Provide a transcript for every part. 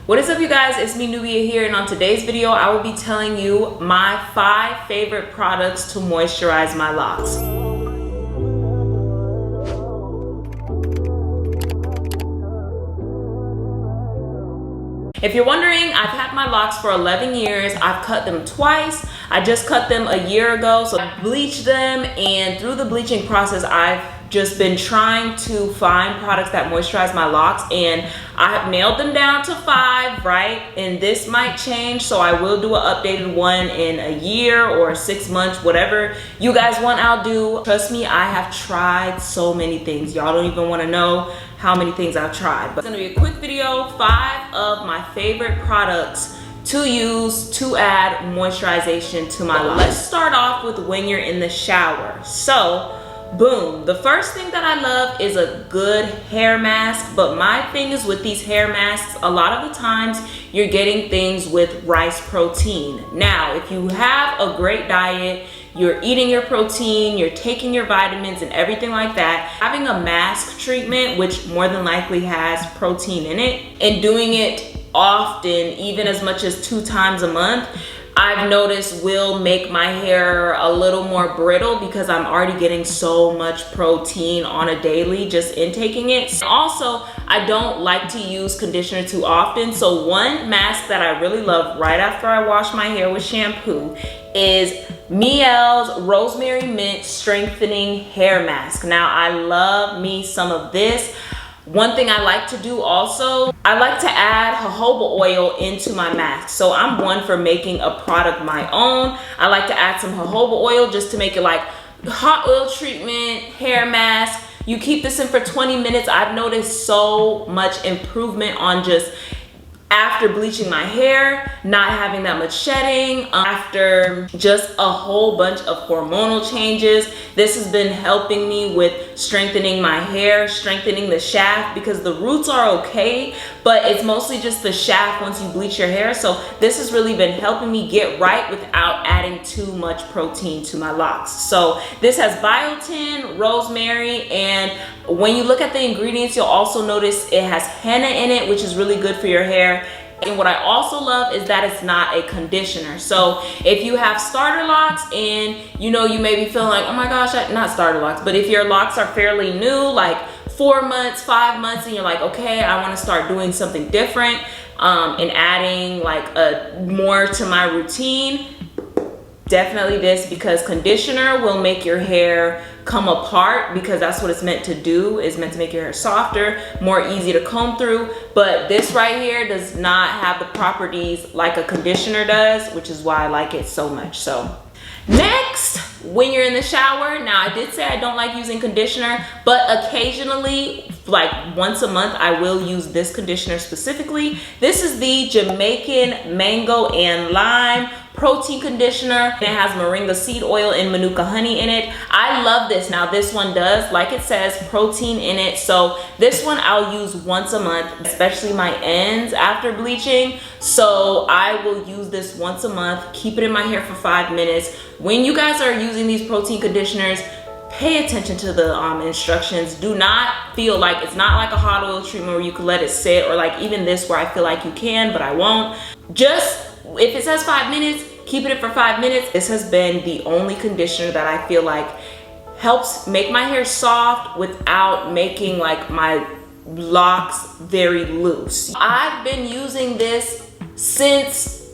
What is up, you guys? It's me, Nubia, here, and on today's video I will be telling you my 5 favorite products to moisturize my locks. If you're wondering, I've had my locks for 11 years. I've cut them twice. I just cut them a year ago, so I bleached them, and through the bleaching process I've just been trying to find products that moisturize my locks, and I have nailed them down to 5, right? And this might change, so I will do an updated one in a year or 6 months, whatever you guys want, I'll do. Trust me, I have tried so many things. Y'all don't even want to know how many things I've tried. But it's gonna be a quick video, 5 of my favorite products to use to add moisturization to my locks. Let's start off with when you're in the shower. So boom, the first thing that I love is a good hair mask, but my thing is with these hair masks, a lot of the times you're getting things with rice protein. Now, if you have a great diet, you're eating your protein, you're taking your vitamins and everything like that, having a mask treatment, which more than likely has protein in it, and doing it often, even as much as 2 times a month, I've noticed will make my hair a little more brittle because I'm already getting so much protein on a daily just intaking it. Also, I don't like to use conditioner too often, so one mask that I really love right after I wash my hair with shampoo is Miel's Rosemary Mint Strengthening Hair Mask. Now, I love me some of this. One thing I like to do also, I like to add jojoba oil into my mask. So I'm one for making a product my own. I like to add some jojoba oil just to make it like hot oil treatment, hair mask. You keep this in for 20 minutes. I've noticed so much improvement on just after bleaching my hair, not having that much shedding, after just a whole bunch of hormonal changes. This has been helping me with strengthening my hair, strengthening the shaft, because the roots are okay, but it's mostly just the shaft once you bleach your hair. So this has really been helping me get right without adding too much protein to my locks. So this has biotin, rosemary, and when you look at the ingredients, you'll also notice it has henna in it, which is really good for your hair. And what I also love is that it's not a conditioner. So if you have starter locks and you may be feeling like, oh my gosh, not starter locks, but if your locks are fairly new, like 4 months, 5 months, and you're like, okay, I want to start doing something different and adding like more to my routine, definitely this, because conditioner will make your hair come apart, because that's what it's meant to do. It's meant to make your hair softer, more easy to comb through. But this right here does not have the properties like a conditioner does, which is why I like it so much. So next, when you're in the shower, now I did say I don't like using conditioner, but occasionally, like once a month, I will use this conditioner specifically. This is the Jamaican Mango and Lime protein conditioner. It has moringa seed oil and manuka honey in it. I love this. Now this one does, like it says, protein in it. So this one I'll use once a month, especially my ends after bleaching. So I will use this once a month, keep it in my hair for 5 minutes. When you guys are using these protein conditioners, pay attention to the instructions. Do not feel like, it's not like a hot oil treatment where you can let it sit, or like even this where I feel like you can, but I won't. Just, if it says 5 minutes, keep it in for 5 minutes. This has been the only conditioner that I feel like helps make my hair soft without making like my locks very loose. I've been using this since,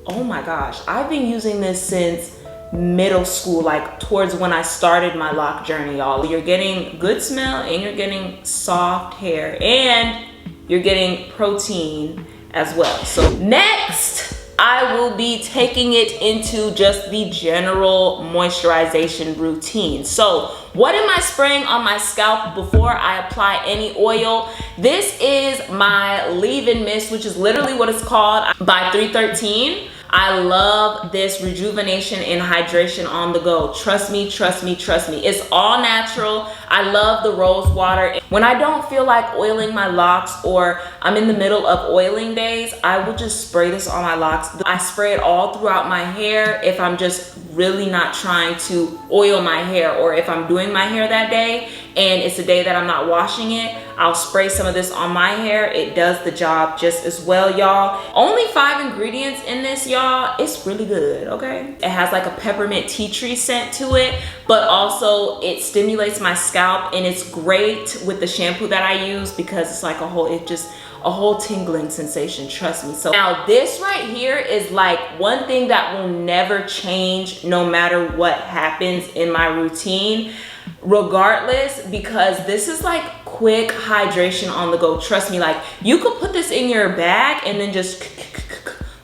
oh my gosh, I've been using this since middle school, like towards when I started my lock journey, y'all. You're getting good smell, and you're getting soft hair, and you're getting protein as well. So next, I will be taking it into just the general moisturization routine. So what am I spraying on my scalp before I apply any oil? This is my leave-in mist, which is literally what it's called, by 313. I love this rejuvenation and hydration on the go. Trust me, trust me, trust me. It's all natural. I love the rose water. When I don't feel like oiling my locks, or I'm in the middle of oiling days, I will just spray this on my locks. I spray it all throughout my hair if I'm just really not trying to oil my hair, or if I'm doing my hair that day and it's a day that I'm not washing it, I'll spray some of this on my hair. It does the job just as well, y'all. Only 5 ingredients in this, y'all. It's really good, okay? It has like a peppermint tea tree scent to it, but also it stimulates my scalp, and it's great with the shampoo that I use because it's like a whole tingling sensation, trust me. So now this right here is like one thing that will never change no matter what happens in my routine, regardless, because this is like quick hydration on the go. Trust me, like you could put this in your bag and then just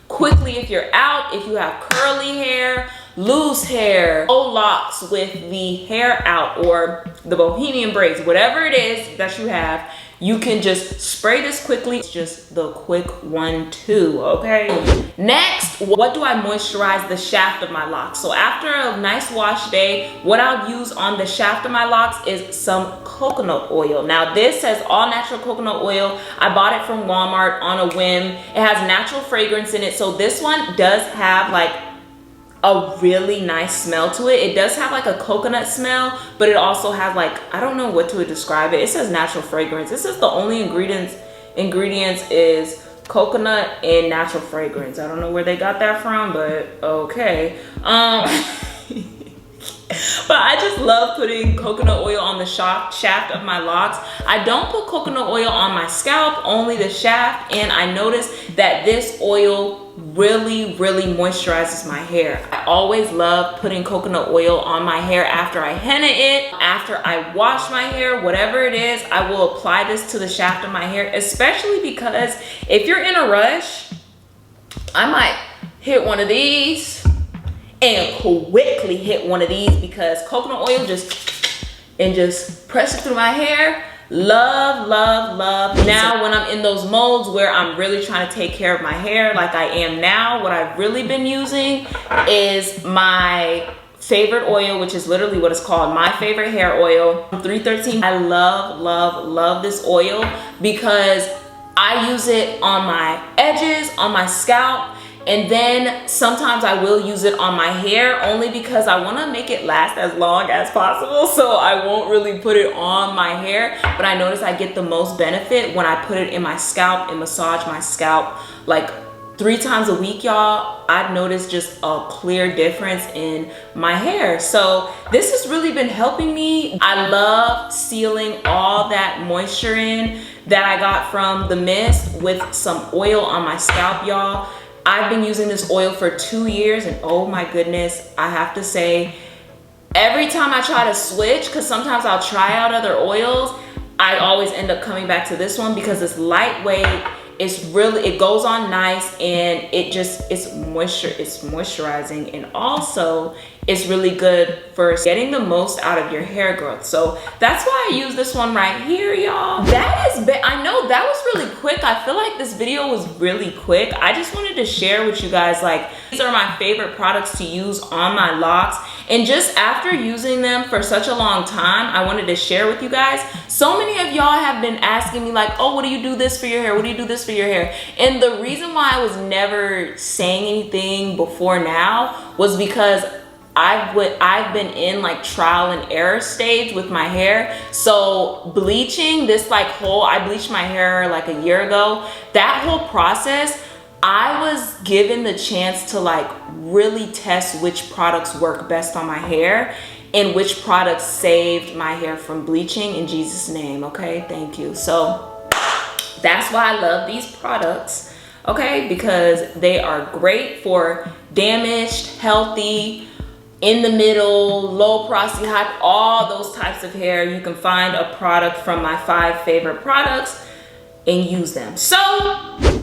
quickly, if you're out, if you have curly hair, loose hair, locks with the hair out, or the bohemian braids, whatever it is that you have, you can just spray this quickly. It's just the quick 1-2, okay? Next, what do I moisturize the shaft of my locks? So after a nice wash day, what I'll use on the shaft of my locks is some coconut oil. Now this says all natural coconut oil. I bought it from Walmart on a whim. It has natural fragrance in it. So this one does have like a really nice smell to it. It does have like a coconut smell, but it also has like, I don't know what to describe it. It says natural fragrance. It says the only ingredients is coconut and natural fragrance. I don't know where they got that from, but okay. But I just love putting coconut oil on the shaft of my locks. I don't put coconut oil on my scalp, only the shaft, and I noticed that this oil really moisturizes my hair. I always love putting coconut oil on my hair after I henna it, after I wash my hair, whatever it is, I will apply this to the shaft of my hair, especially because if you're in a rush, I might hit one of these and quickly hit one of these, because coconut oil just press it through my hair. Love. Now when I'm in those modes where I'm really trying to take care of my hair like I am now, what I've really been using is my favorite oil, which is literally what it's called, my favorite hair oil, 313. I love this oil because I use it on my edges, on my scalp, and then sometimes I will use it on my hair, only because I want to make it last as long as possible. So I won't really put it on my hair, but I notice I get the most benefit when I put it in my scalp and massage my scalp like 3 times a week, y'all. I've noticed just a clear difference in my hair. So this has really been helping me. I love sealing all that moisture in that I got from the mist with some oil on my scalp, y'all. I've been using this oil for 2 years, and oh my goodness, I have to say, every time I try to switch, because sometimes I'll try out other oils, I always end up coming back to this one because it's lightweight, it goes on nice, and it's moisturizing, and also it's really good for getting the most out of your hair growth. So that's why I use this one right here, y'all. I know that was really quick. I feel like this video was really quick. I just wanted to share with you guys, like, these are my favorite products to use on my locks. And just after using them for such a long time, I wanted to share with you guys. So many of y'all have been asking me like, oh, what do you do this for your hair? What do you do this for your hair? And the reason why I was never saying anything before now was because I've been in like trial and error stage with my hair. So bleaching, I bleached my hair like a year ago. That whole process, I was given the chance to like really test which products work best on my hair and which products saved my hair from bleaching, in Jesus' name, okay? Thank you. So that's why I love these products, okay? Because they are great for damaged, healthy, in the middle, low porosity, high, all those types of hair. You can find a product from my 5 favorite products and use them. So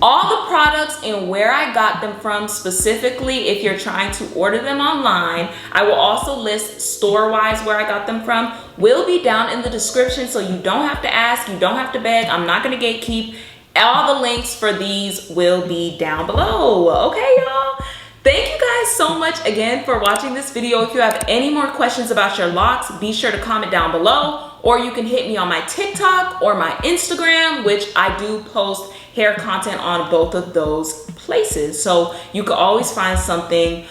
all the products and where I got them from specifically, if you're trying to order them online, I will also list store-wise where I got them from, will be down in the description, so you don't have to ask, you don't have to beg. I'm not gonna gatekeep. All the links for these will be down below, okay, y'all? Thank you guys so much again for watching this video. If you have any more questions about your locks, be sure to comment down below, or you can hit me on my TikTok or my Instagram, which I do post hair content on both of those places. So you can always find something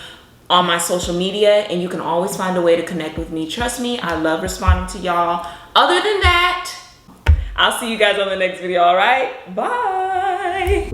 on my social media, and you can always find a way to connect with me. Trust me, I love responding to y'all. Other than that, I'll see you guys on the next video, all right? Bye.